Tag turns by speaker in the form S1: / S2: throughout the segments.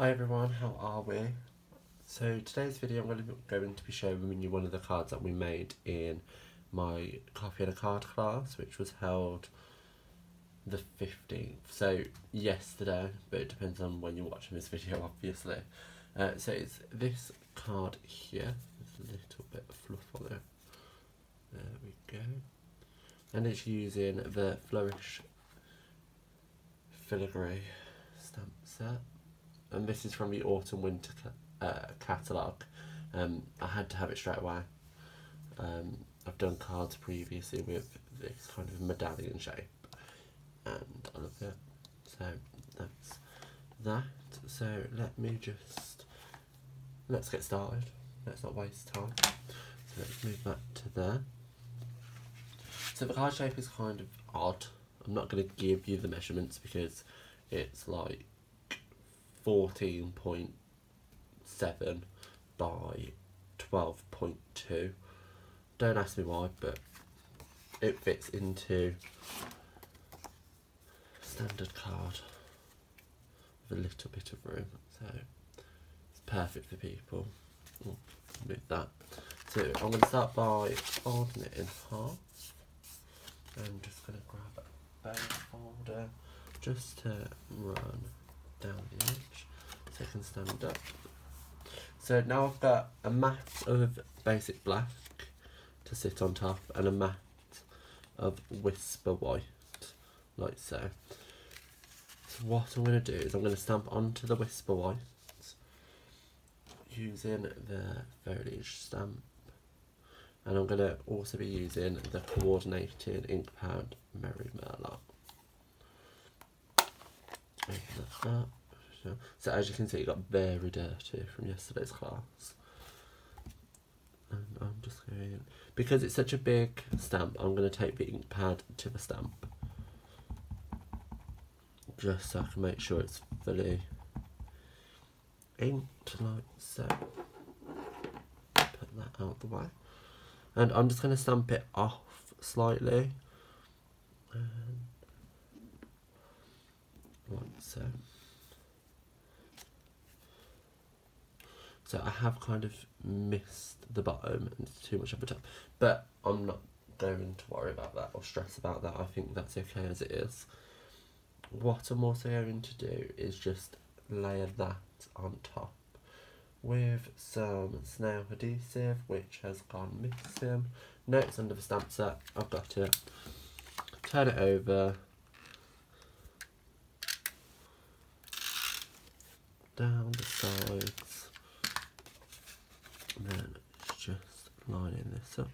S1: Hi everyone, how are we? So today's video I'm going to be showing you one of the cards that we made in my Copy and a Card class, which was held the 15th, so yesterday, but it depends on when you're watching this video obviously. So it's this card here, there's a little bit of fluff on it, there we go, and it's using the Flourish Filigree stamp set. And this is from the Autumn Winter catalogue. I had to have it straight away. I've done cards previously with this kind of medallion shape, and I love it. So that's that. So let's get started. Let's not waste time. So let's move that to there. So the card shape is kind of odd. I'm not going to give you the measurements because it's like 14.7 by 12.2. Don't ask me why, but it fits into a standard card with a little bit of room, so it's perfect for people. Move that. So I'm going to start by folding it in half. I'm just going to grab a bone folder just to run down the edge so it can stand up. So now I've got a mat of basic black to sit on top and a mat of whisper white, like so. So what I'm going to do is I'm going to stamp onto the whisper white using the foliage stamp, and I'm going to also be using the coordinating ink pad Merry Merlot. Open that up. So as you can see, it got very dirty from yesterday's class. And I'm just going, because it's such a big stamp, I'm going to take the ink pad to the stamp, just so I can make sure it's fully inked, like so. Put that out the way. And I'm just going to stamp it off slightly. Like so. So I have kind of missed the bottom and it's too much of the top, but I'm not going to worry about that or stress about that. I think that's okay as it is. What I'm also going to do is just layer that on top with some snail adhesive, which has gone missing. No, it's under the stamp set. I've got it. Turn it over. Down the sides. And then it's just lining this up.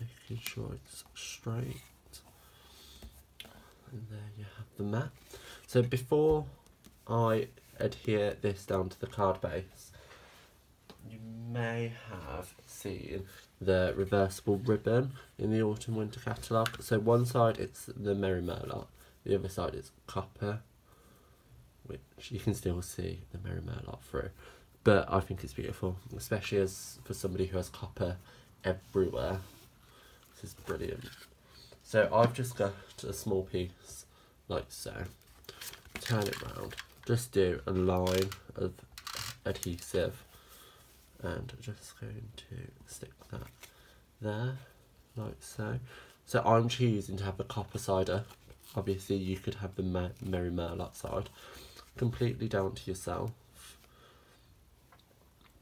S1: Making sure it's straight. And there you have the mat. So before I adhere this down to the card base, you may have seen the reversible ribbon in the Autumn Winter catalogue. So one side it's the Merry Merlot, the other side is copper, which you can still see the Merry Merlot through. But I think it's beautiful, especially as for somebody who has copper everywhere. This is brilliant. So I've just got a small piece like so. Turn it round. Just do a line of adhesive and just going to stick that there, like so. So I'm choosing to have the copper side up. Obviously you could have the Merry Merlot side. Completely down to yourself.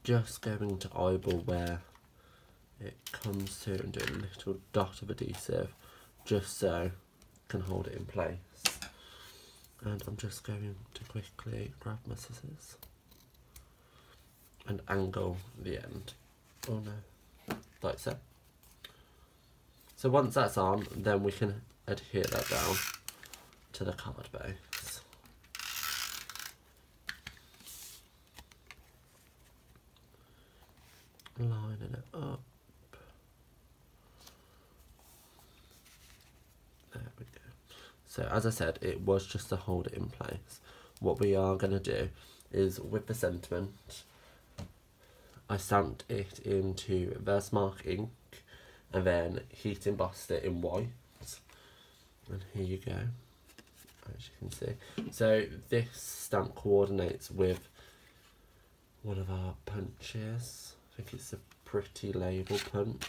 S1: Just going to eyeball where it comes to and do a little dot of adhesive just so I can hold it in place. And I'm just going to quickly grab my scissors and angle the end. Oh no, like so. So once that's on, then we can adhere that down to the card base. Lining it up. There we go. So as I said, it was just to hold it in place. What we are going to do is with the sentiment, I stamped it into Versamark ink and then heat embossed it in white. And here you go. as you can see. So this stamp coordinates with one of our punches. I think it's a pretty label punch.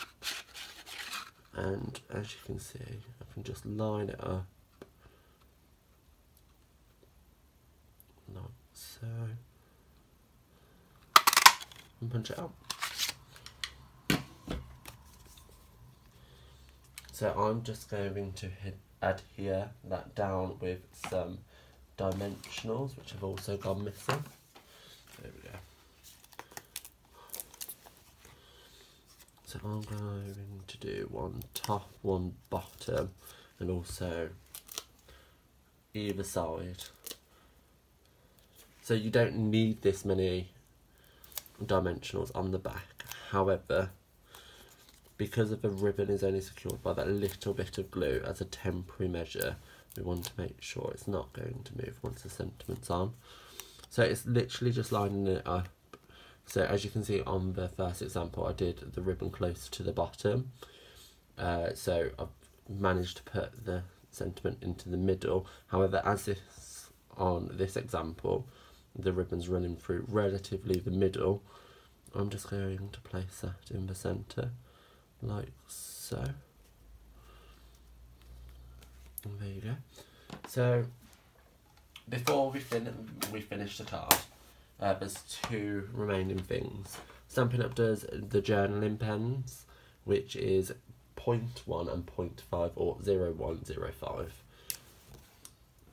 S1: And as you can see, I can just line it up like so and punch it out. So I'm just going to adhere that down with some dimensionals, which have also gone missing. There we go. So I'm going to do one top, one bottom, and also either side. So you don't need this many dimensionals on the back. However, because of the ribbon is only secured by that little bit of glue as a temporary measure, we want to make sure it's not going to move once the sentiment's on. So it's literally just lining it up. So as you can see on the first example, I did the ribbon closer to the bottom. So I've managed to put the sentiment into the middle. However, as this on this example, the ribbon's running through relatively the middle, I'm just going to place that in the centre, like so. And there you go. So before we finish the card, there's two remaining things. Stampin' Up does the journaling pens, which is 0.1 and 0.5 or 0.105.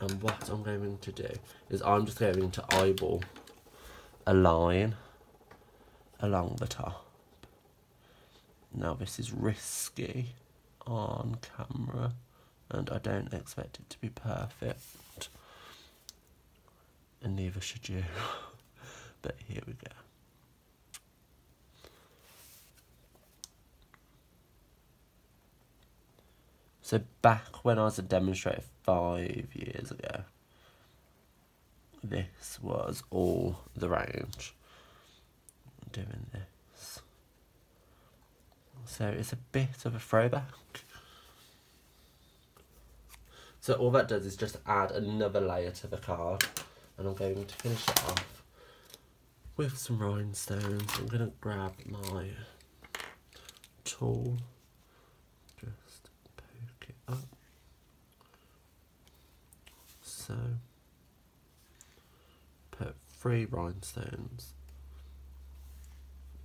S1: And what I'm going to do is I'm just going to eyeball a line along the top. Now this is risky on camera and I don't expect it to be perfect, and neither should you. But here we go. So back when I was a demonstrator 5 years ago, this was all the range. Doing this. So it's a bit of a throwback. So all that does is just add another layer to the card, and I'm going to finish it off with some rhinestones. I'm going to grab my tool, just poke it up, so put 3 rhinestones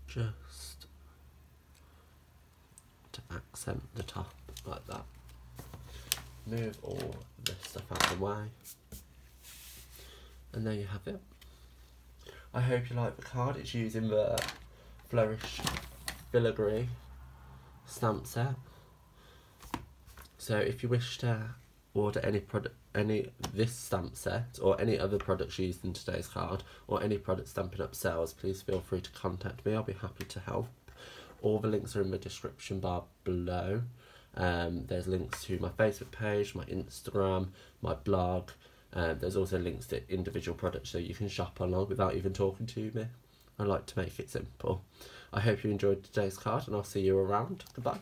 S1: just to accent the top like that. Move all this stuff out of the way, and there you have it. I hope you like the card. It's using the Flourish Filigree stamp set. So if you wish to order this stamp set or any other products used in today's card, or any product Stampin' Up sells, please feel free to contact me. I'll be happy to help. All the links are in the description bar below. There's links to my Facebook page, my Instagram, my blog. There's also links to individual products so you can shop online without even talking to me. I like to make it simple. I hope you enjoyed today's card and I'll see you around. Goodbye.